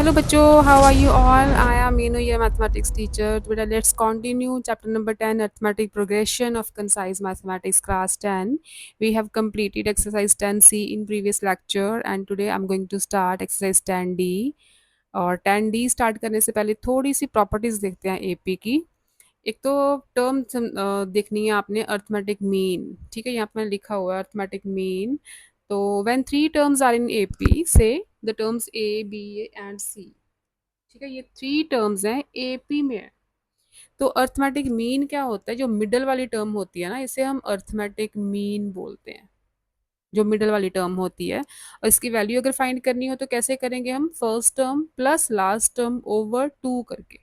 Hello bachcho, how are you all? I am Meenu, your mathematics teacher. Today let's continue chapter number 10, arithmetic progression of concise mathematics class 10. We have completed exercise 10C in previous lecture and today I'm going to start exercise 10D. और 10D start करने से पहले थोड़ी सी properties देखते हैं AP की। एक तो टर्म देखनी है आपने अर्थमेटिक मीन, ठीक है, यहाँ पे लिखा हुआ है अर्थमेटिक मीन। तो when three terms are in AP say the terms A B and C, ठीक है, ये थ्री टर्म्स हैं एपी में है। तो अर्थमेटिक मीन क्या होता है, जो मिडल वाली टर्म होती है ना, इसे हम अर्थमेटिक मीन बोलते हैं, जो मिडल वाली टर्म होती है। और इसकी वैल्यू अगर फाइंड करनी हो तो कैसे करेंगे हम, first term plus last term over two करके।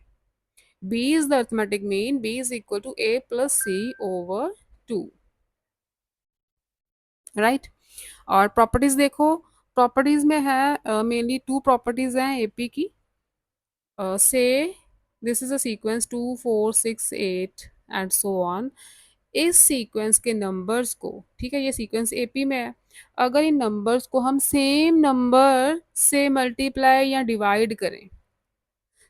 b is the arithmetic mean, b is equal to a plus c over 2, right. और प्रॉपर्टीज देखो, प्रॉपर्टीज में है मेनली टू प्रॉपर्टीज हैं एपी की। से this is a sequence 2 4 6 8 and so on. इस sequence के नंबर्स को, ठीक है, ये सीक्वेंस एपी में है, अगर इन नंबर्स को हम सेम नंबर से मल्टीप्लाई या डिवाइड करें,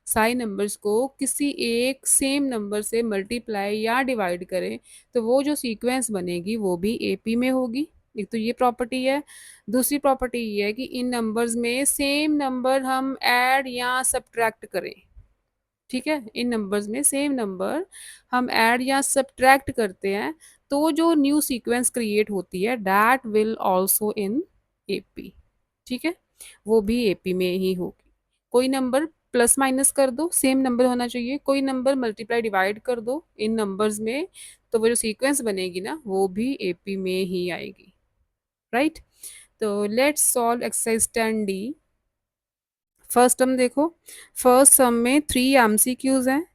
सारे नंबर्स को किसी एक सेम नंबर से मल्टीप्लाई या डिवाइड करें, तो वो जो सीक्वेंस बनेगी वो भी एपी में होगी। एक तो ये प्रॉपर्टी है। दूसरी प्रॉपर्टी ये है कि इन नंबर्स में सेम नंबर हम ऐड या सब्ट्रैक्ट करें, ठीक है, इन नंबर्स में सेम नंबर हम ऐड या सब्ट्रैक्ट करते हैं तो जो न्यू सीक्वेंस क्रिएट होती है that will also in AP, ठीक है, वो भी एपी में ही होगी। कोई नंबर प्लस माइनस कर दो, सेम नंबर होना चाहिए, कोई नंबर मल्टीप्लाई डिवाइड कर दो इन नंबर्स में, तो वो जो सीक्वेंस बनेगी ना वो भी एपी में ही आएगी, राइट। तो let's solve exercise 10D। First term देखो, फर्स्ट सम में 3 एमसीक्यूज हैं।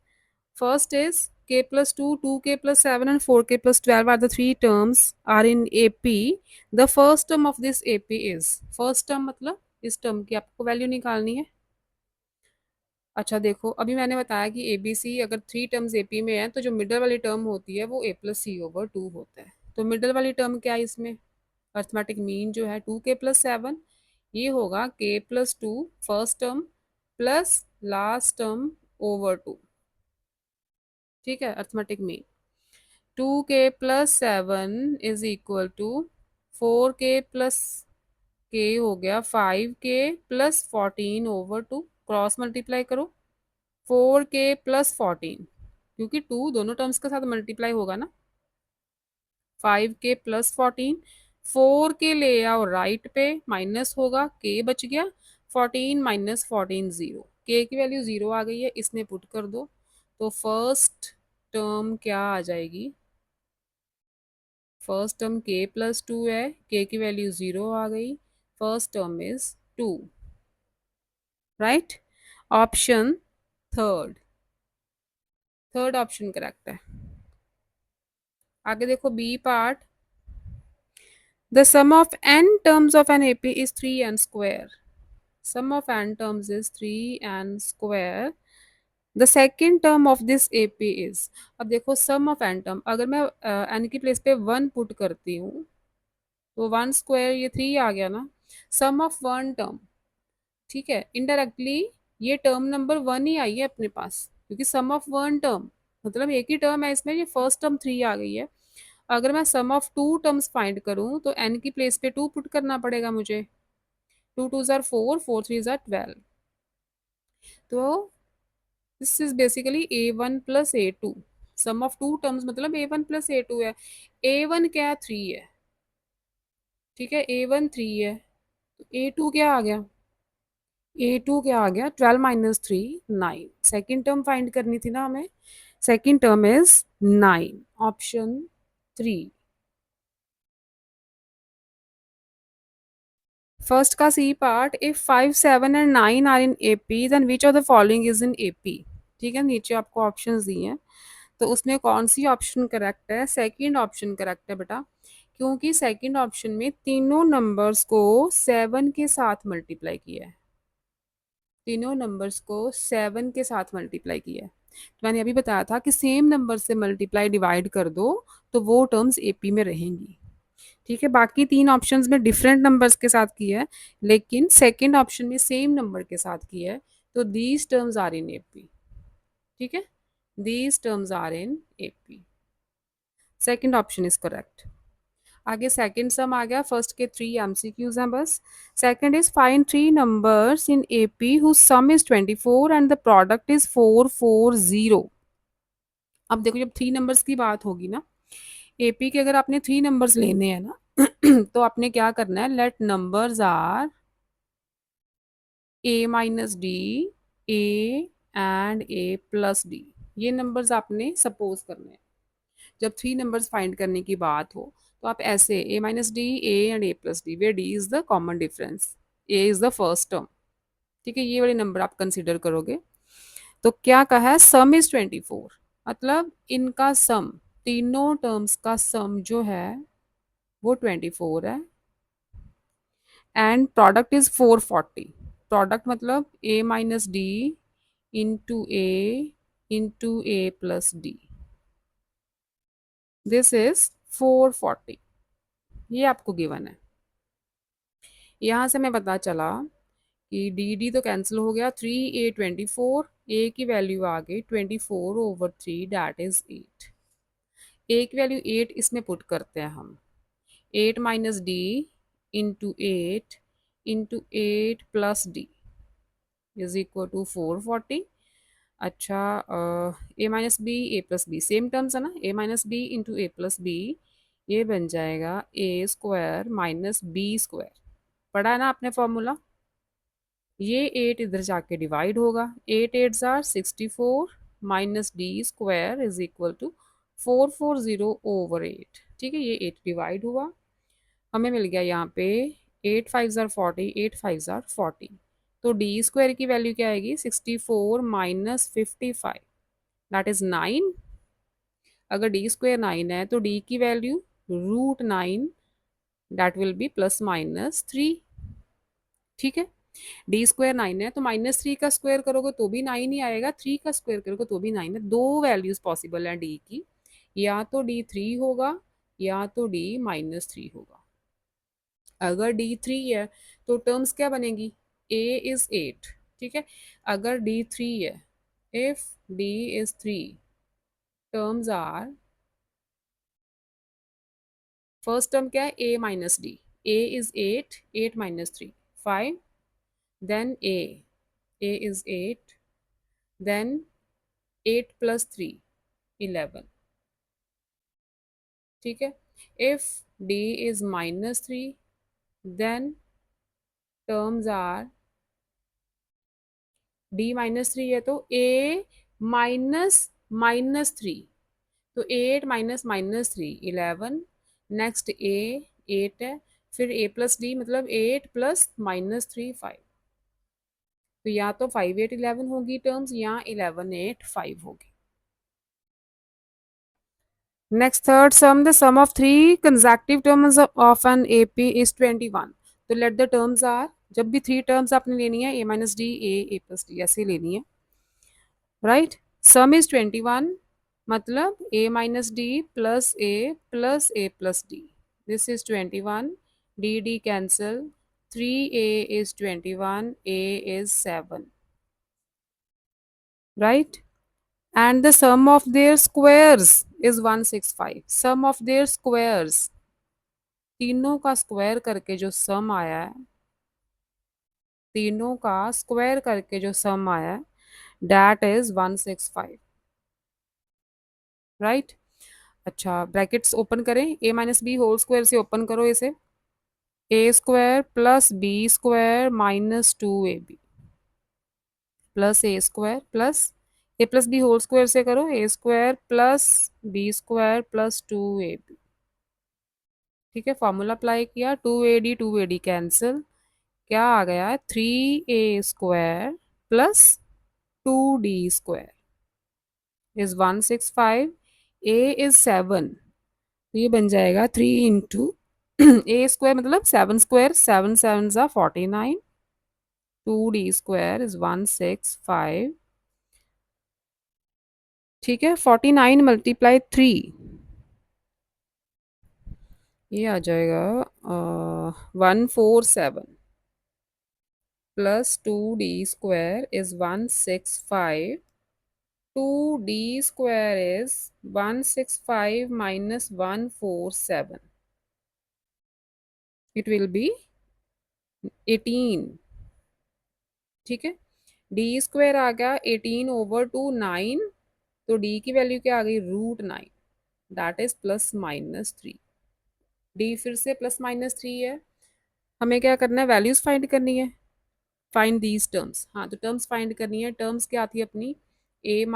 First is k plus 2, 2k plus 7 and 4k plus 12 are the three terms are in AP. The first term of this AP is, first term मतलब इस term की आपको value निकालनी है। अच्छा देखो, अभी मैंने बताया कि ए बी सी अगर थ्री टर्म्स एपी में है तो जो मिडल वाली टर्म होती है वो ए प्लस सी ओवर टू होता है। तो मिडल वाली टर्म क्या है इसमें, अर्थमेटिक मीन जो है 2k+7, ये होगा k+2 first term plus last term over two, ठीक है, arithmetic mean. 2k+7 is equal to 4k+k हो गया 5k+14 over to, cross multiply करो 4k+14, क्योंकि 2 दोनों टर्म्स के साथ मल्टीप्लाई होगा ना। 5k+14, 4k ले आओ राइट पे, माइनस होगा, k बच गया, 14 माइनस 14 0, k की वैल्यू 0 आ गई है, इसमें पुट कर दो। तो फर्स्ट टर्म क्या आ जाएगी, फर्स्ट टर्म k+2 है, k की वैल्यू 0 आ गई, first term is 2, right. Option third, third option correct है। आगे देखो B part, the sum of n terms of an AP is 3n square, sum of n terms is 3n square, the second term of this AP is. अब देखो सम of n term, अगर मैं n की place पे 1 put करती हूँ तो 1 square ये 3 आ गया ना, सम ऑफ वन टर्म, ठीक है, इनडायरेक्टली ये टर्म नंबर 1 ही आई है अपने पास, क्योंकि सम ऑफ वन टर्म मतलब एक ही टर्म है इसमें, ये फर्स्ट टर्म 3 आ गई है। अगर मैं सम ऑफ टू टर्म्स फाइंड करूं तो n की प्लेस पे 2 पुट करना पड़ेगा मुझे, 2 2 जार 4, 4 3 जार 12। तो this is basically a1 + a2, sum of two terms मतलब a1 + a2 है। a1 क्या है, 3 है, ठीक है, a1 3 है, तो a2 क्या आ गया, a2 क्या आ गया, 12 माइनस 3 9, सेकेंड टर्म फाइंड करनी थी ना हमें, second term is 9, option 3। First का C part, if 5 7 and 9 are in AP then which of the following is in AP, ठीक है, नीचे आपको ऑप्शंस दिए हैं, तो उसमें कौन सी ऑप्शन करेक्ट है, सेकंड ऑप्शन करेक्ट है बेटा, क्योंकि सेकंड ऑप्शन में तीनों नंबर्स को 7 के साथ मल्टीप्लाई किया है, तीनों नंबर्स को 7 के साथ मल्टीप्लाई किया है। तो मैंने अभी बताया था कि सेम नंबर से मल्टीप्लाई डिवाइड कर दो तो वो टर्म्स एपी में रहेंगी, ठीक है। बाकी तीन ऑप्शंस में डिफरेंट नंबर्स के साथ किया है, लेकिन सेकंड ऑप्शन में सेम नंबर के साथ किया है, तो these terms are in AP, ठीक है, these terms are in AP. Second option is correct. आगे सेकंड सम आ गया, फर्स्ट के 3 एमसीक्यूज हैं बस। Second is find 3 numbers in AP whose sum is 24 and the product is 440। अब देखो जब 3 नंबर्स की बात होगी ना, एपी के अगर आपने 3 नंबर्स लेने हैं ना तो आपने क्या करना है, let numbers are a minus D, A and A plus d. ये नंबर्स आपने सपोज करने हैं। जब 3 नंबर्स फाइंड करने की बात हो तो आप ऐसे A minus D, A and A plus D, where D is the common difference, A is the first term, ठीक है, ये वाले नंबर आप कंसिडर करोगे। तो क्या कहा है, सम इज 24, मतलब इनका सम, तीनों टर्म्स का सम जो है वो 24 है, एंड प्रोडक्ट इज 440। प्रोडक्ट मतलब A minus D into A plus D, this is 440। ये आपको गिवन है। यहाँ से हमें पता चला कि डी डी तो कैंसिल हो गया, 3a 24, ए की वैल्यू आ गई 24/3, डैट इज 8। ए की वैल्यू 8 इसमें पुट करते हैं हम, 8 minus D into eight plus D is equal to 440। अच्छा, A minus B A plus B same terms है ना, A minus B into A plus B, ये बन जाएगा A square minus B square. पढ़ा है ना आपने फॉर्मूला। ये 8 इधर जाके डिवाइड होगा, 8 8 जार 64 minus d square is equal to 440/8, ठीक है, ये 8 डिवाइड हुआ, हमें मिल गया यहाँ पे 8 5 जार 40, 8 5 जार 40। तो डी स्क्वायर की वैल्यू क्या आएगी, 64 माइनस 55, दैट इज 9। अगर डी स्क्वायर 9 है तो डी की value √9, that will be plus minus 3, ठीक है। डी स्क्वायर 9 है तो -3 का स्क्वायर करोगे तो भी 9 ही आएगा, 3 का स्क्वायर करोगे तो भी 9 है। दो वैल्यूज पॉसिबल है डी की, या तो डी 3 होगा या तो डी -3 होगा। अगर डी 3 है तो टर्म्स क्या बनेगी, ए इज 8, ठीक है। अगर डी 3 है, if D is 3, terms are, first term क्या है, A minus D, A is 8, 8 माइनस 3 5, then A is 8, then 8 plus 3 11, ठीक है। If D is -3, then terms are, D -3 है तो ए माइनस -3, तो 8 माइनस -3 11, नेक्स्ट ए 8 है, फिर ए प्लस डी मतलब 8 प्लस -3 5, तो या तो 5 8 11 होगी टर्म्स, या 11 8 5 होगी। Next third sum, the sum of 3 consecutive terms of an AP is 21। तो लेट द टर्म्स आर, जब भी 3 टर्म्स आपने लेनी है, A minus D A plus D ऐसे लेनी है, राइट। सम इज 21, मतलब A minus D plus A plus D, this is 21, D D cancel, 3a is 21, a is 7, right, and the sum of their squares is 165। sum of their squares, तीनों का square करके जो sum आया है, तीनों का square करके जो सम आया है, दैट इज 165, राइट। अच्छा, ब्रैकेट्स ओपन करें, A minus B whole square से ओपन करो इसे, A square plus B square minus 2ab plus A square plus A plus B whole square से करो, A square plus B square plus 2ab, ठीक है। Formula apply किया, 2ad cancel, क्या आ गया, 3a square plus 2d square is 165, A is 7, तो ये बन जाएगा 3 इंटू ए स्क्वायर मतलब 7 स्क्वायर, 7 7 ज़ा 49, 2d स्क्वायर इज 165, ठीक है। 49 मल्टीप्लाई 3, ये आ जाएगा 147, plus 2d square is 165. 2d square is 165 minus 147. It will be 18. ठीक है, d स्क्वायर आ गया 18/2 9, तो d की वैल्यू क्या आ गई √9, दैट इज +-3। d फिर से +-3 है, हमें क्या करना है वैल्यूज फाइंड करनी है, फाइंड दीज टर्म्स। हाँ तो टर्म्स फाइंड करनी है, टर्म्स क्या आती है अपनी a -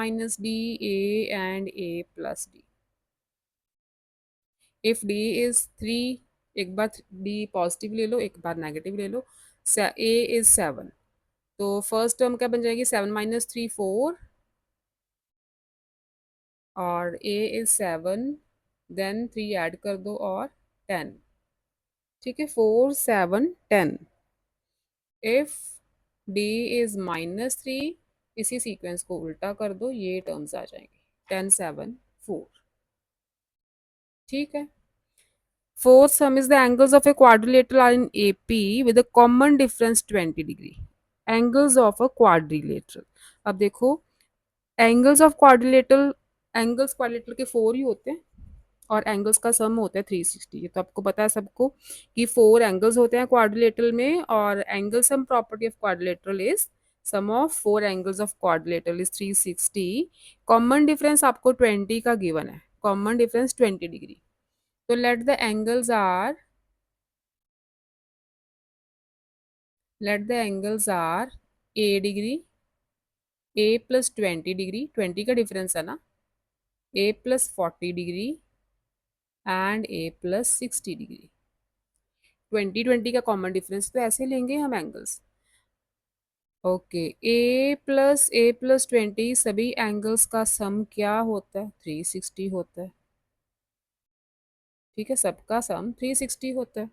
d, a and a + d। If d is 3, एक बार d पॉजिटिव ले लो, एक बार नेगेटिव ले लो, a इज 7, तो फर्स्ट टर्म क्या बन जाएगी 7 - 3 4, और a इज 7, देन 3 ऐड कर दो और 10। ठीक है, 4 7 10। इफ d इज -3, इसी सीक्वेंस को उल्टा कर दो, ये टर्म्स आ जाएंगे 10 7 4। ठीक है, fourth sum is the angles of a quadrilateral are in AP with a common difference 20 degree. Angles of a quadrilateral, अब देखो angles of quadrilateral, angles quadrilateral के 4 ही होते हैं और एंगल्स का सम होता है 360। ये तो आपको पता है सबको कि 4 एंगल्स होते हैं क्वाड्रिलेटरल में, और angle sum property of quadrilateral is sum of 4 angles of quadrilateral is 360। Common difference आपको 20 का गिवन है, कॉमन डिफरेंस 20 डिग्री। तो let the angles are, a degree, a + 20 degree, 20 का डिफरेंस है ना, a + 40 degree and a + 60 degree. 20 का common difference, तो ऐसे लेंगे हम एंगल्स। ओके, a + 20 सभी एंगल्स का सम क्या होता है 360 होता है। ठीक है, सबका सम 360 होता है,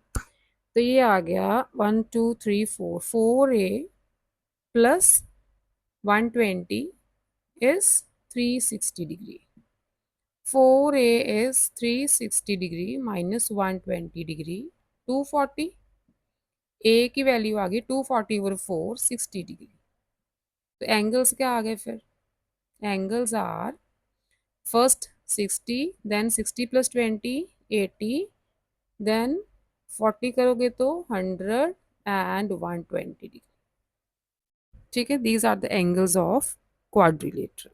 तो ये आ गया 1 2 3 4, 4a + 120 is 360 degree. 4a is 360 degree minus 120 degree, 240। a की वैल्यू आ गई 240/4 60 डिग्री। तो एंगल्स क्या आ गए फिर, angles are first 60, then 60 + 20 80, then 40 करोगे तो 100 एंड 120 डिग्री। ठीक है, these are the angles of quadrilateral.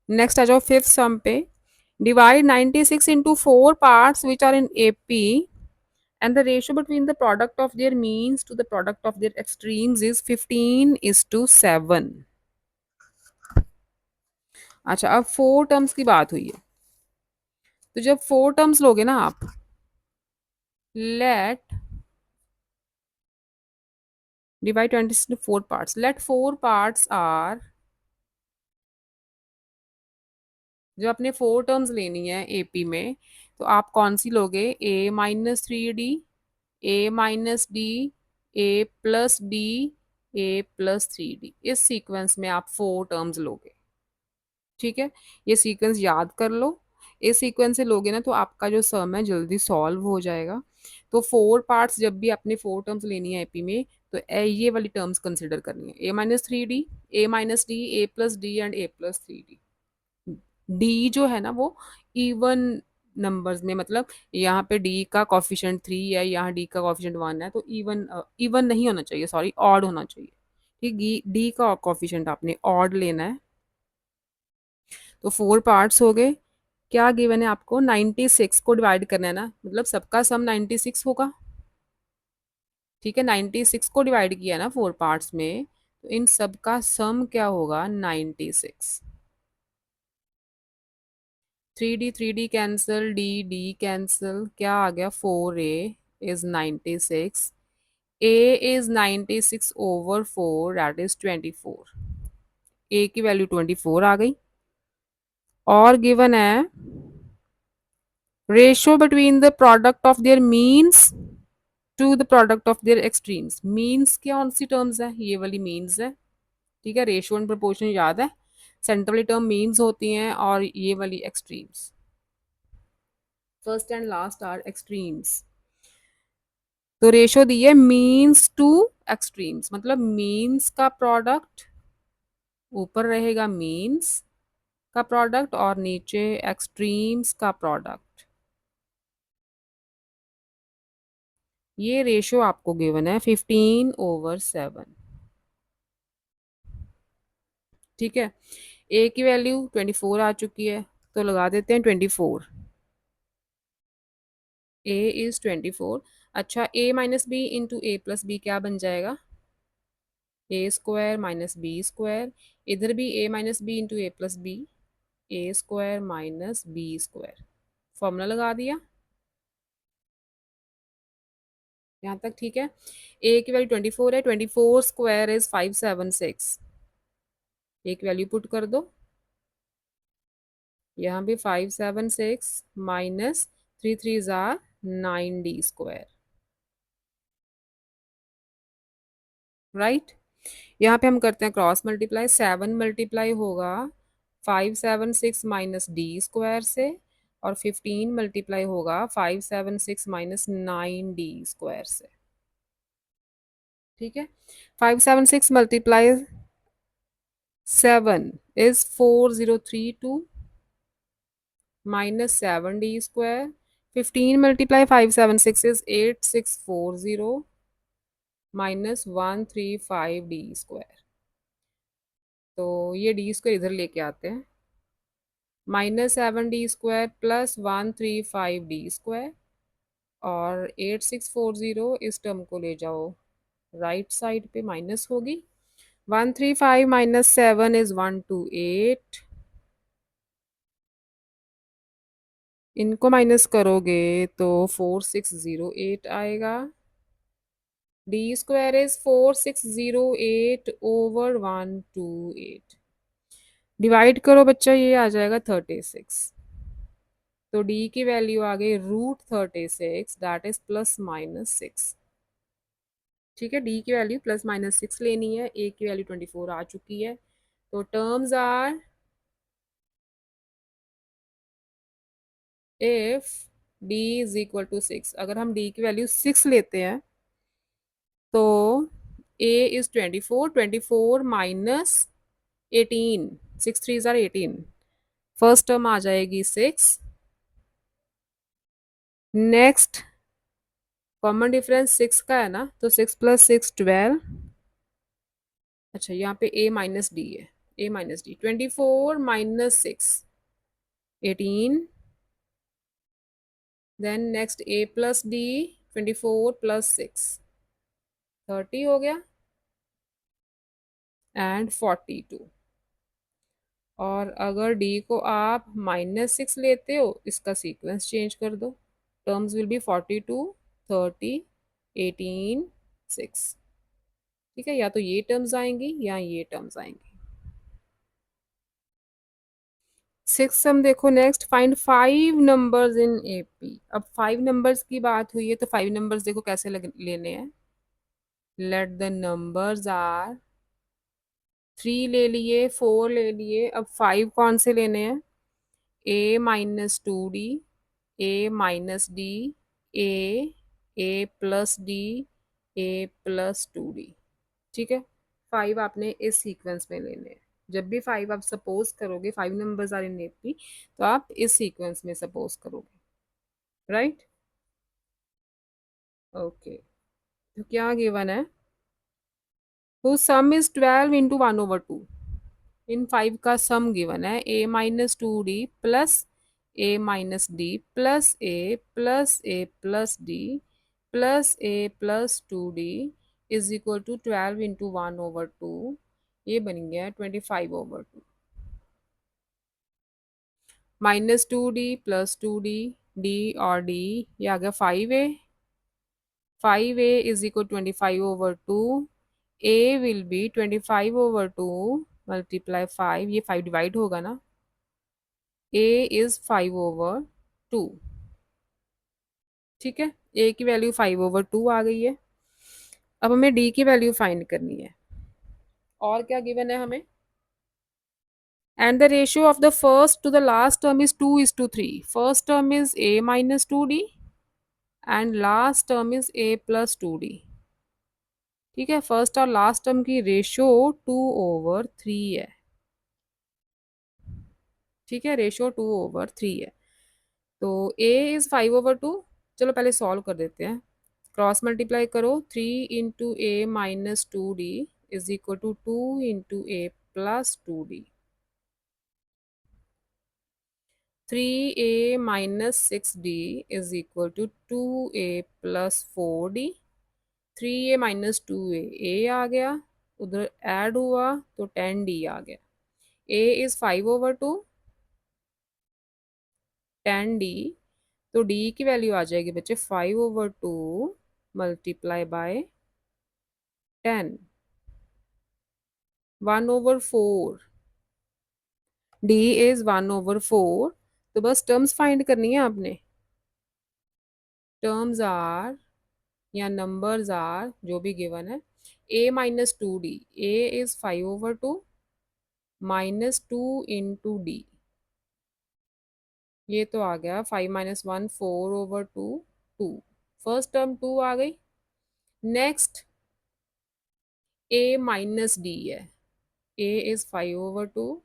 Next आ जाओ फिफ्थ सम पे। डिवाइड 96 into 4 parts which are in AP, and the ratio between the product of their means to the product of their extremes is 15:7। अच्छा, अब 4 terms की बात हुई है, तो जब 4 टर्म्स लोगे ना आप, late divide 26 into 4 parts, let 4 parts are, जब अपने 4 टर्म्स लेनी है AP में, तो आप कौन सी लोगे, a - 3d, a - d, a + d, a + 3d, इस सीक्वेंस में आप 4 टर्म्स लोगे। ठीक है, ये सीक्वेंस याद कर लो, इस सीक्वेंस से लोगे ना तो आपका जो सम है जल्दी सॉल्व हो जाएगा। तो 4 पार्ट्स जब भी अपने 4 टर्म्स लेनी है एपी में, तो ये वाली टर्म्स कंसिडर करनी है, a - 3d, a - d, a + d and a + 3d। D जो है ना वो इवन नंबर्स में, मतलब यहाँ पे डी का कॉफिशेंट 3 है, यहाँ डी का कॉफिशेंट 1 है, तो इवन इवन नहीं होना चाहिए, सॉरी ऑड होना चाहिए। ठीक, डी का कॉफिशेंट आपने ऑड लेना है। तो 4 पार्ट्स हो गए, क्या गिवन है आपको 96 को डिवाइड करना है ना, मतलब सबका सम 96 होगा। ठीक है, 96 को डिवाइड किया ना 4 पार्ट्स में, तो इन सबका सम क्या होगा 96। 3d कैंसिल, डी कैंसिल, क्या आ गया 4a is 96, a is 96/4 that is 24। a की वैल्यू 24 आ गई, और गिवन है ratio between the product of their means to the product of their extremes. Means क्या कौन सी टर्म्स है, ये वाली मीन्स है। ठीक है, रेशियो एंड प्रोपोर्शन याद है, सेंटर वाली टर्म मीन्स होती हैं और ये वाली extremes. First and last are extremes. तो रेशो दी है मीन्स टू एक्सट्रीम्स, मतलब मीन्स का प्रोडक्ट ऊपर रहेगा, मीन्स का प्रोडक्ट और नीचे एक्सट्रीम्स का प्रोडक्ट। ये रेशो आपको गिवन है 15/7। ठीक है, ए की वैल्यू 24 आ चुकी है, तो लगा देते हैं 24। A is 24। अच्छा, A minus B into A plus B क्या बन जाएगा? A square minus B square. इधर भी A minus B into A plus B, A square minus B square. Formula लगा दिया, यहाँ तक ठीक है। ए की वैल्यू 24 है, 24 स्क्वायर इज 576। ए की वैल्यू पुट कर दो, यहाँ भी 576 minus 3 3 jar 9d square, right. यहाँ पे हम करते हैं क्रॉस मल्टीप्लाई, 7 मल्टीप्लाई होगा 576 माइनस डी स्क्वायर से, और 15 मल्टीप्लाई होगा 576 माइनस 9d स्क्वायर से। ठीक है, 576 multiply 7 is 4032 minus 7d square. 15 multiply 576 is 8640 minus 135d square। तो ये डी स्क्वायर इधर लेके आते हैं, -7d² प्लस 135d², और 8640 इस टर्म को ले जाओ राइट साइड पे, माइनस होगी। 135 माइनस 7 इज 128, इनको माइनस करोगे तो 4608 आएगा। d² is 4608/128। डिवाइड करो बच्चा, ये आ जाएगा 36। तो d की वैल्यू आ गई √36, दैट इज ±6। ठीक है, d की वैल्यू ±6 लेनी है। a की वैल्यू 24 आ चुकी है, तो terms are if d is equal to 6। अगर हम d की वैल्यू 6 लेते हैं तो a इज 24, 24 माइनस 18, 6 3 जार 18, फर्स्ट टर्म आ जाएगी 6। नेक्स्ट कॉमन डिफरेंस 6 का है ना, तो 6 + 6 12। अच्छा, यहाँ पे a माइनस डी है, a minus d, 24 minus 6 18, then next a plus d, 24 + 6 30 हो गया, एंड 42। और अगर d को आप -6 लेते हो, इसका सीक्वेंस चेंज कर दो, टर्म्स विल बी 42 30 18 6। ठीक है, या तो ये टर्म्स आएंगी या ये टर्म्स आएंगी। 6 हम देखो, next find 5 numbers in AP. अब 5 नंबर्स की बात हुई है, तो 5 नंबर्स देखो कैसे लेने हैं। लेट द नंबर्स आर, 3 ले लिए, 4 ले लिए, अब 5 कौन से लेने हैं? a-2d, a-d, a+d, a+2d। ठीक है, 5 आपने इस सीक्वेंस में लेने हैं। जब भी 5 आप सपोज करोगे, 5 नंबर्स आर इन एपी, तो आप इस सीक्वेंस में सपोज करोगे, राइट। ओके, तो क्या गिवन है? तो सम इज 12 इंटू 1/2। इन 5 का सम गिवन है, a-2d plus a-d plus a+d plus a+2d is equal to 12 into 1/2। ये बन गया 25/2। -2d प्लस 2d, d और d, ये आ गया 5a। 5a is equal 25/2। a will be 25/2 multiply 5, ये 5 डिवाइड होगा ना, a इज 5/2। ठीक है, a की वैल्यू 5/2 आ गई है। अब हमें d की वैल्यू फाइंड करनी है। और क्या गिवन है हमें? And the ratio of the first to the last term is 2:3. First term is a minus 2d, and last term is a plus two D. ठीक है, फर्स्ट और लास्ट टर्म की रेशियो 2/3 है। ठीक है, रेशियो 2/3 है। तो ए इज 5/2। चलो पहले सॉल्व कर देते हैं। क्रॉस मल्टीप्लाई करो, 3 × a - 2d is equal to 2 × a plus 2d। 3a - 6d is equal to 2a plus 4d। 3a - 2a a आ गया, उधर ऐड हुआ तो 10d आ गया। A is 5/2, 10d। तो d की वैल्यू आ जाएगी बच्चे 5/2 मल्टीप्लाई बाय 10, 1/4। d is 1/4। तो बस टर्म्स फाइंड करनी है आपने। टर्म्स आर या नंबर्स आर जो भी गिवन है, a - 2d। a is 5/2 -2 × d। ये तो आ गया 5 - 1 4/2 2। फर्स्ट टर्म 2 आ गई। नेक्स्ट a - d है। a is 5/2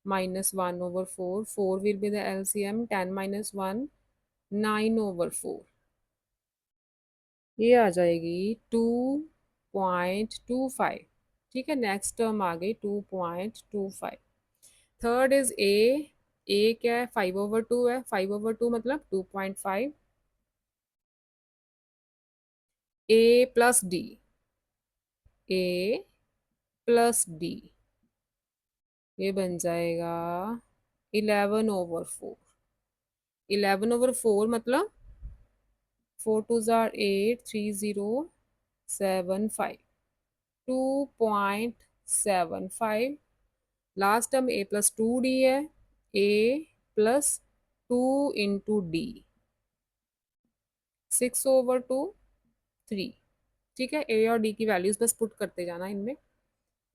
-1/4, 4 will be the LCM, 10 - 1 9/4। ये आ जाएगी 2.25। ठीक है, नेक्स्ट टर्म आ गई 2.25। थर्ड इज ए क्या है 5/2 है, 5/2 मतलब 2.5। ए plus D, A plus d, ये बन जाएगा 11/4। 11/4 मतलब 4 2 8 3075, 2.75। Last term a plus 2d है, a प्लस 2 × d 6/2 3। ठीक है, a और d की वैल्यूज बस पुट करते जाना इनमें।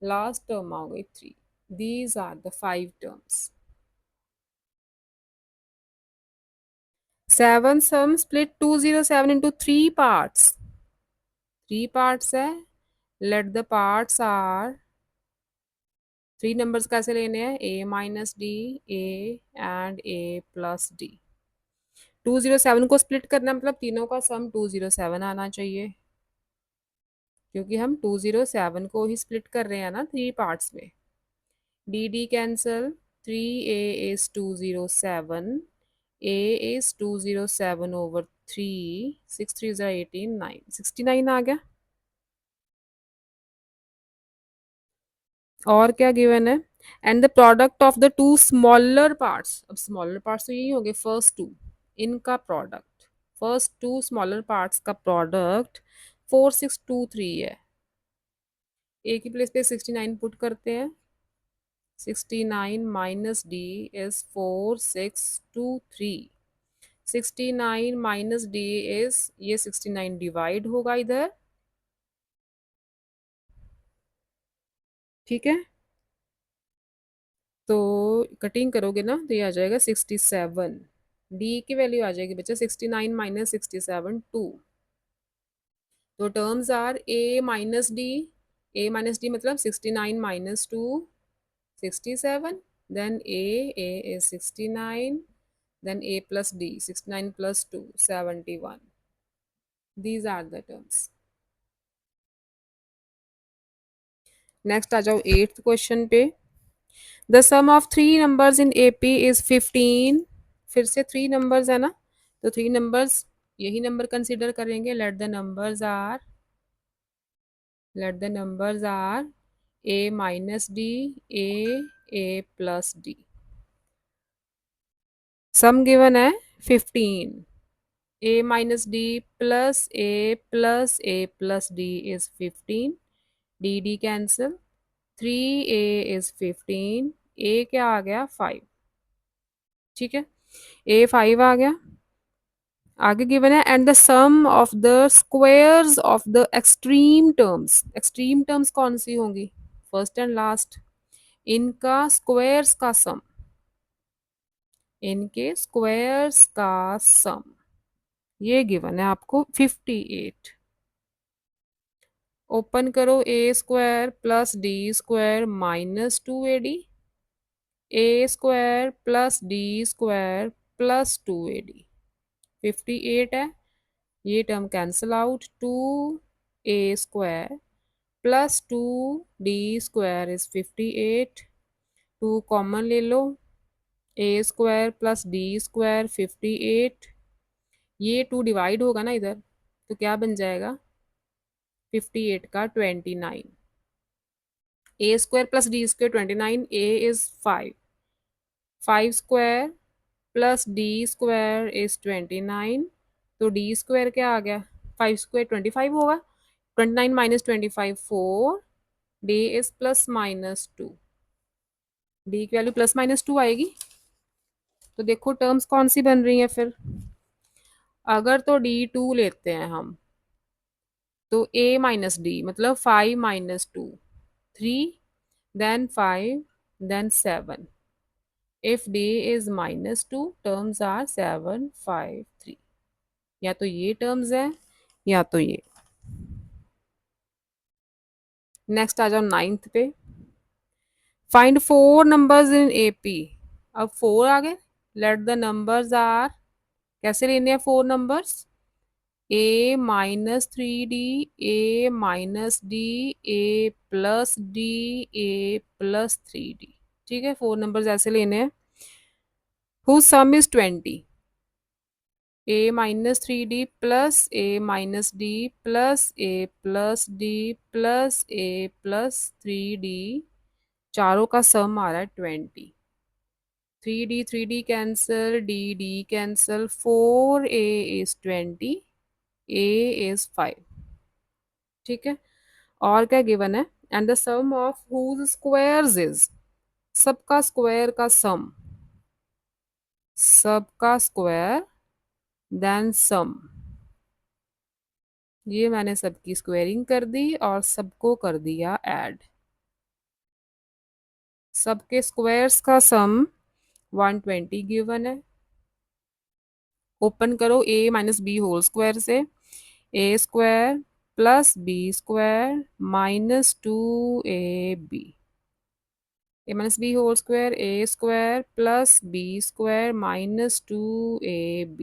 लास्ट टर्म आ गई 3। These are the 5 terms. 7 sum split 207 into 3 parts। 3 parts है। Let the parts are 3 numbers कैसे लेने हैं, a - d, a and a plus d। 207 को स्प्लिट करना मतलब तीनों का सम 207 आना चाहिए, क्योंकि हम 207 को ही स्प्लिट कर रहे हैं ना 3 पार्ट्स में। D D cancel, 3a is 207, a is 207/3, 6 3 18 9, 69 आ गया। और क्या गिवन है, and the product of the two smaller parts. अब स्मॉलर पार्ट्स तो यही हो गए फर्स्ट टू, इनका product, first two smaller parts का प्रोडक्ट 4623 है। ए की प्लेस पे 69 पुट करते हैं। 69 - d is 4623। 69 - d is ये 69 डिवाइड होगा इधर। ठीक है, तो कटिंग करोगे ना तो ये आ जाएगा 67। डी की वैल्यू आ जाएगी बच्चा 69 - 67 2। तो terms are a - d, a - d मतलब 69 - 2 67, then a is 69, then a plus d 69 plus 2 71। these are the terms। Next आ जाओ 8th क्वेश्चन पे। The sum of 3 numbers in AP is 15। फिर से 3 नंबर्स है ना, तो 3 नंबर्स यही नंबर कंसिडर करेंगे। Let the numbers are a - d, a plus d। Sum given है 15। a - d plus a is 15। dd cancel, 3a is 15, a क्या आ गया 5। ठीक है, a 5 आ गया। आगे गिवन है and the sum of the squares of the extreme terms. Extreme terms कौन सी होंगी, फर्स्ट एंड लास्ट, इनका स्क्वायर्स का सम, इनके स्क्वायर्स का सम। ये गिवन है आपको 58। ओपन करो, A square plus D square minus 2ad, A square plus D square plus 2ad, 58 है। ये term cancel out, 2a square plus 2d square is 58। 2 common ले लो, A square plus D square 58। ये 2 divide होगा ना इधर, तो क्या बन जाएगा 58 का 29। A square plus D square 29, A is 5, 5 square plus D square is 29। तो डी स्क्वायर क्या आ गया, 5 स्क्वायर 25 होगा, 29 minus 25 4, D is plus minus 2, D की वैल्यू प्लस माइनस 2 आएगी। तो देखो टर्म्स कौन सी बन रही है फिर, अगर तो D2 लेते हैं हम, तो A माइनस डी मतलब 5 minus 2 3, then 5, then 7। If D is minus 2, terms are 7 5 3। या तो ये टर्म्स है या तो ये। नेक्स्ट आ जाओ 9th पे, फाइंड 4 नंबर्स इन AP। अब 4 आ गए, लेट द नंबर्स आर, कैसे लेने हैं 4 numbers, A minus 3D, A minus D, A plus D, A plus 3D। ठीक है, 4 नंबर्स ऐसे लेने हैं। whose sum is 20, a minus 3d plus a minus d plus a plus d plus a plus 3d, चारों का सम आ रहा है 20। 3d cancel, D cancel, 4a is 20, a is 5। ठीक है, और क्या गिवन है, and the sum of whose squares is, सबका स्क्वायर का सम, सबका स्क्वायर देन सम। ये मैंने सबकी स्क्वेयरिंग कर दी और सबको कर दिया ऐड। सबके स्क्वायर्स का सम 120 गिवन है। ओपन करो, a minus B whole square से, A square plus B square minus 2ab, A minus B whole square, A square plus B square minus 2ab,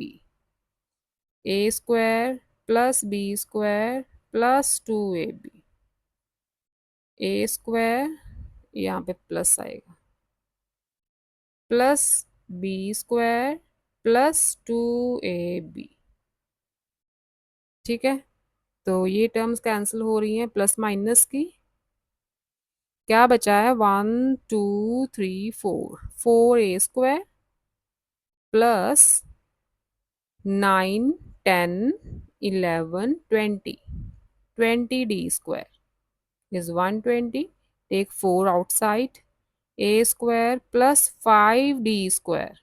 A square plus B square plus 2ab, A square यहाँ पे plus आएगा plus B square plus 2ab। ठीक है, तो ये terms cancel हो रही हैं प्लस माइनस की, क्या बचा है 1 2 3 4, 4a square plus 9 10 11 20, 20d square is 120। Take 4 outside, a square plus 5d square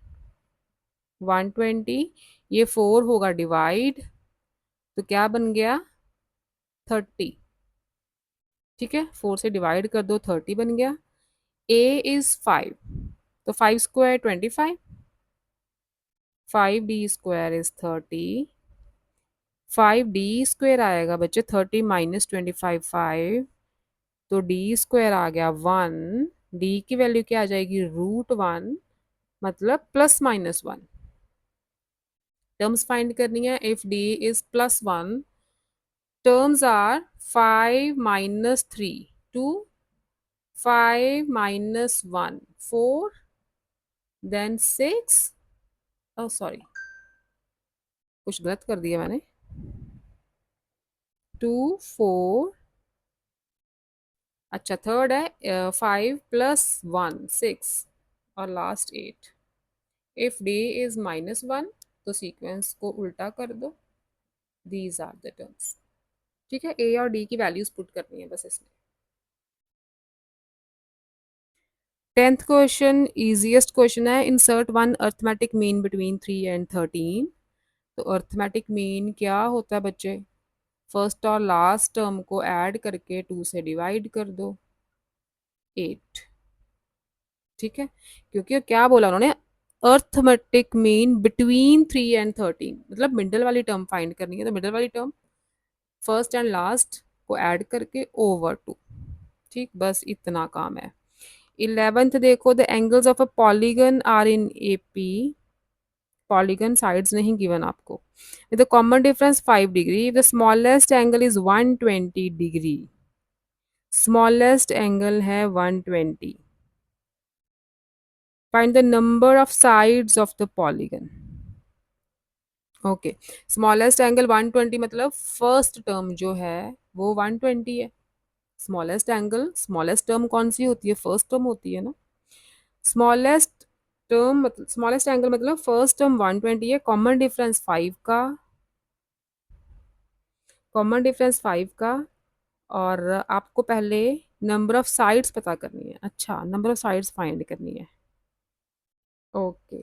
120, ये 4 होगा डिवाइड, तो क्या बन गया 30। ठीक है, 4 से डिवाइड कर दो 30 बन गया। a इज 5, तो 5 square 25, 5d square is 30, 5d square आएगा बच्चे 30 माइनस 25 5, तो d स्क्वायर आ गया 1, d की वैल्यू क्या आ जाएगी √1, मतलब प्लस माइनस 1। टर्म्स फाइंड करनी है, if d is plus 1, terms are 5 minus 3 2, 5 minus 1 4, then 6, oh sorry कुछ गलत कर दिया मैंने, 2 4, अच्छा थर्ड है 5 प्लस 1 6 और last 8। If d is minus 1, तो सीक्वेंस को उल्टा कर दो, दीज आर द टर्म्स। ठीक है, a और d की वैल्यूज पुट करनी है बस इसमें। 10th क्वेश्चन इजीएस्ट क्वेश्चन है, insert one arithmetic mean between 3 and 13। तो अर्थमेटिक मीन क्या होता है बच्चे, फर्स्ट और लास्ट टर्म को ऐड करके 2 से डिवाइड कर दो 8। ठीक है, क्योंकि क्या बोला उन्होंने, अर्थमेटिक मीन बिटवीन 3 and 13, मतलब मिडल वाली टर्म फाइंड करनी है, तो मिडल वाली टर्म फर्स्ट एंड लास्ट को ऐड करके ओवर टू। ठीक, बस इतना काम है। 11th देखो, the angles of a polygon are in AP, polygon sides नहीं गिवन आपको, with the common difference 5 degree, the smallest angle is 120 degree, smallest angle है 120। Find the number of sides of the polygon. Okay, smallest angle 120 मतलब first term जो है वो 120 है। Smallest angle, smallest term कौन सी होती है? फर्स्ट टर्म होती है ना। स्मॉलेस्ट टर्म मतलब, स्मॉलेस्ट एंगल मतलब फर्स्ट टर्म 120 है, कॉमन डिफरेंस 5 का, कॉमन डिफरेंस 5 का। और आपको पहले नंबर ऑफ साइड्स पता करनी है। अच्छा, नंबर ऑफ साइड्स फाइंड करनी है। ओके,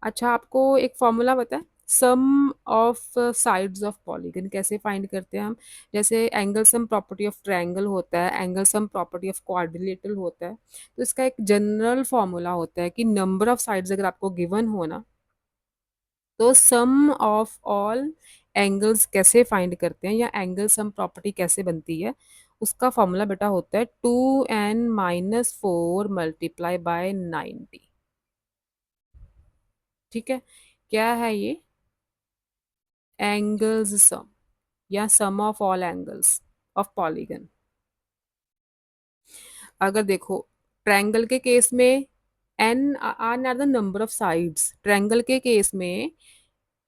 अच्छा आपको एक फॉर्मूला पता है, सम ऑफ साइड्स ऑफ पॉलीगन कैसे फाइंड करते हैं हम? जैसे angle sum property of triangle होता है, angle sum property of quadrilateral होता है, तो इसका एक जनरल फॉर्मूला होता है कि नंबर ऑफ साइड्स अगर आपको गिवन हो ना, तो सम ऑफ ऑल एंगल्स कैसे फाइंड करते हैं या एंगल सम प्रॉपर्टी कैसे बनती है, उसका फॉर्मूला बेटा होता है 2n - 4 मल्टीप्लाई बाय 90। ठीक है, क्या है ये? एंगल्स सम या sum of all angles of polygon. अगर देखो ट्रायंगल के केस में N are are the number of sides, triangle के केस में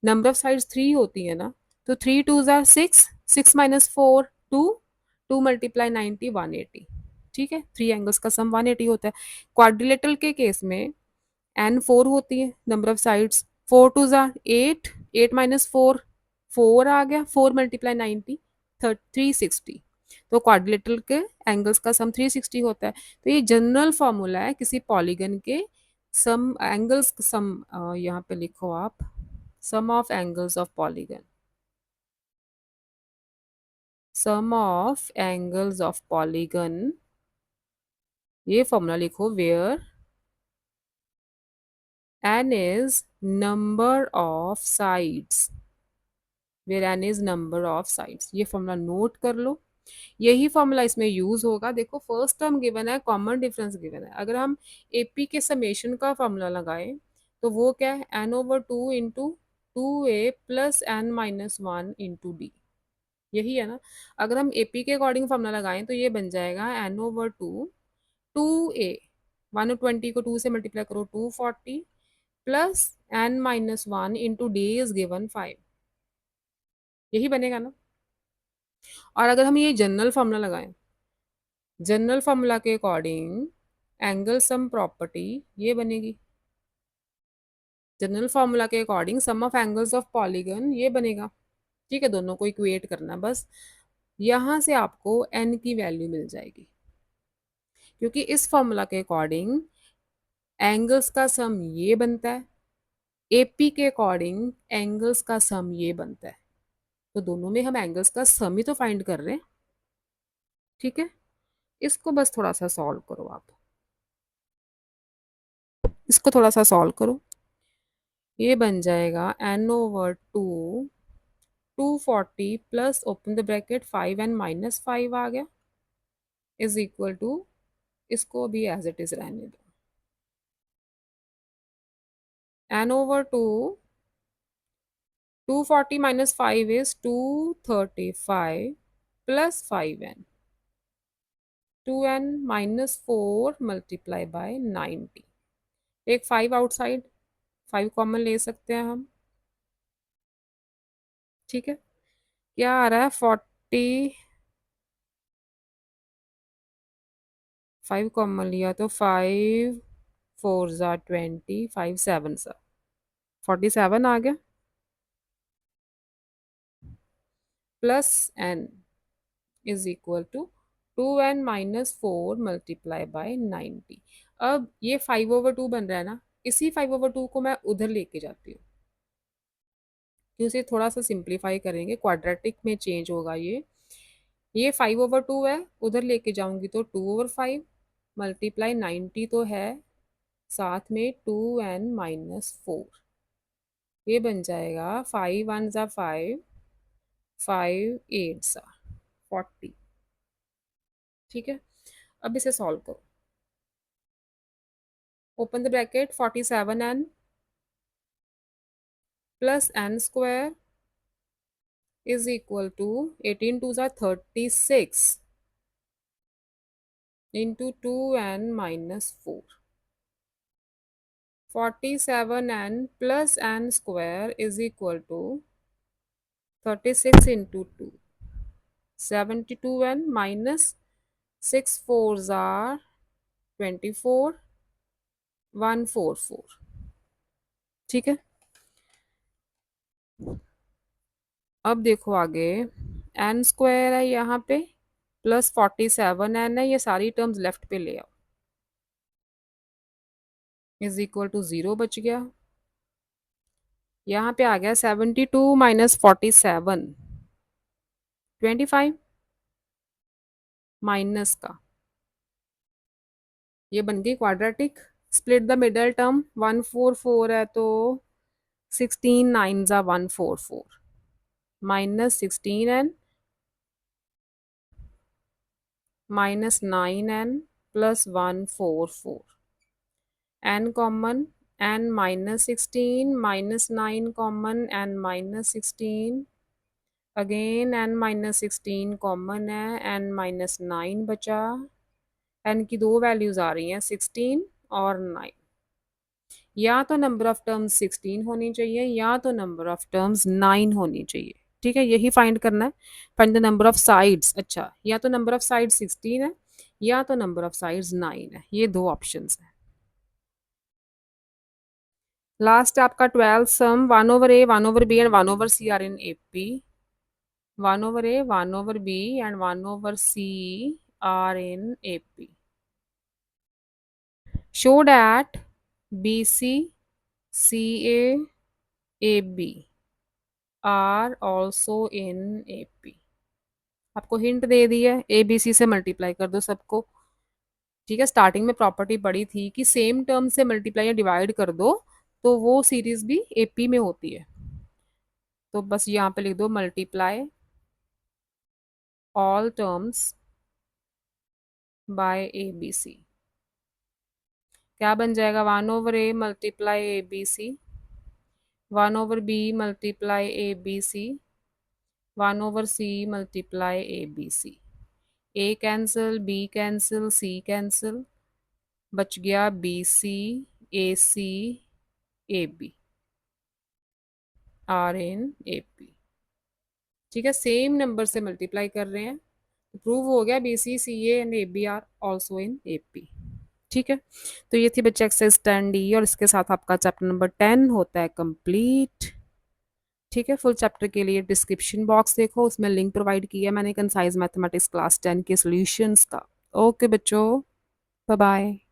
नंबर ऑफ साइड्स 3 होती है ना, तो 3 2 6, 6 - 4 2, 2 × 90 180। ठीक है, 3 एंगल्स का सम 180 होता है। क्वाड्रिलेटरल के केस में n 4 होती है नंबर ऑफ साइड्स, 4 2 8, 8 - 4 4 आ गया, 4 × 90 360। तो क्वाड्रिलेटरल के एंगल्स का सम 360 होता है। तो ये जनरल फॉर्मूला है किसी पॉलीगन के सम एंगल्स सम, यहाँ पे लिखो आप, sum of angles of polygon, sum of angles of polygon, ये फॉर्मूला लिखो, where n is number of sides, where N is number of sides, ये फॉर्मूला नोट कर लो। यही फॉर्मूला इसमें यूज होगा। देखो फर्स्ट टर्म गिवन है, कॉमन डिफरेंस गिवन है, अगर हम एपी के समेशन का फॉर्मूला लगाएं तो वो क्या है? n/2 into 2a plus n - 1 into D, यही है ना। अगर हम एपी के अकॉर्डिंग फॉर्मूला लगाएं तो ये बन जाएगा n/2 2a, 120 को 2 से मल्टीप्लाई करो 240 plus n - 1 into d is given 5, यही बनेगा ना। और अगर हम ये जनरल फार्मूला लगाएं, जनरल फार्मूला के अकॉर्डिंग एंगल सम प्रॉपर्टी ये बनेगी, जनरल फार्मूला के according sum of angles of polygon ये बनेगा। ठीक है, दोनों को इक्वेट करना बस, यहां से आपको n की वैल्यू मिल जाएगी, क्योंकि इस फॉर्मूला के अकॉर्डिंग एंगल्स का सम ये बनता है, एपी के अकॉर्डिंग एंगल्स का सम ये बनता है, तो दोनों में हम एंगल्स का सम ही तो फाइंड कर रहे हैं। ठीक है, इसको बस थोड़ा सा सॉल्व करो आप, इसको थोड़ा सा सॉल्व करो। ये बन जाएगा n/2 240 plus open the bracket 5n - 5 आ गया, इज इक्वल टू, इसको भी एज इट इज रहने दो, n/2 240 - 5 is 235 plus 5n, 2n - 4 multiply by 90, एक 5 आउटसाइड, 5 कॉमन ले सकते हैं हम। ठीक है, क्या आ रहा है? 40, 5 कॉमन लिया तो 5 4 ज़ा 20, 5 7 ज़ा 47 आ गया, plus n is equal to 2n - 4 multiply by 90। अब ये 5/2 बन रहा है ना, इसी 5/2 को मैं उधर लेके जाती हूँ, कि उसे थोड़ा सा सिंप्लीफाई करेंगे, क्वाड्रेटिक में चेंज होगा ये 5/2 है, उधर लेके जाऊंगी तो 2/5 मल्टीप्लाई 90 तो है साथ में 2n-4, ये बन जाएगा 5 1 ज़ा 5, 5 8 ज़ा 40। ठीक है, अब इसे सॉल्व करो। Open the bracket, 47n plus n square is equal to 18 2 ज़ा 36 into 2n-4। 47n plus n square is equal to 36 into 2, 72n minus 6 4 ज़ा 24, 144। ठीक है, अब देखो आगे, एन स्क्वायर है यहाँ पे प्लस 47n है, ये सारी टर्म्स लेफ्ट पे ले आओ, इज इक्वल टू 0 बच गया। यहाँ पे आ गया 72 माइनस 47, 25 माइनस का, ये बन गई quadratic. Split the middle term, 144 है तो 16 9 ज़ा 144 minus 16n minus 9n plus 144, n common, n minus 16 minus 9 common, n minus 16 again, n minus 16 common है, n माइनस 9 बचा, n की दो वैल्यूज आ रही हैं 16 और 9, या तो नंबर ऑफ टर्म्स 16 होनी चाहिए या तो नंबर ऑफ टर्म्स 9 होनी चाहिए। ठीक है, यही फाइंड करना है। Find the number of sides, अच्छा या तो नंबर ऑफ साइड्स 16 है या तो नंबर ऑफ साइड्स 9 है, ये दो ऑप्शंस हैं। लास्ट आपका 12 sum 1/a 1/b and 1/c are in AP, 1/a 1/b and 1/c are in AP। Show that BC CA AB are also in AP। आपको hint दे दी है, ABC से मल्टीप्लाई कर दो सबको। ठीक है, स्टार्टिंग में प्रॉपर्टी पड़ी थी कि सेम टर्म से मल्टीप्लाई या डिवाइड कर दो तो वो सीरीज भी AP में होती है। तो बस यहाँ पे लिख दो multiply all terms by ABC। क्या बन जाएगा, 1/a multiply ABC, 1/b multiply ABC, 1/c multiply ABC। A cancel, B cancel, C cancel, बच गया BC AC AB are in AP। ठीक है, सेम नंबर से मल्टीप्लाई कर रहे हैं, प्रूव हो गया BC CA and AB are also in AP। ठीक है, तो ये थी बच्चे एक्सरसाइज 10D और इसके साथ आपका चैप्टर नंबर 10 होता है कंप्लीट। ठीक है, फुल चैप्टर के लिए डिस्क्रिप्शन बॉक्स देखो, उसमें लिंक प्रोवाइड किया है मैंने कंसाइज मैथमेटिक्स क्लास 10 के सॉल्यूशंस का। ओके बच्चों, बाय बाय।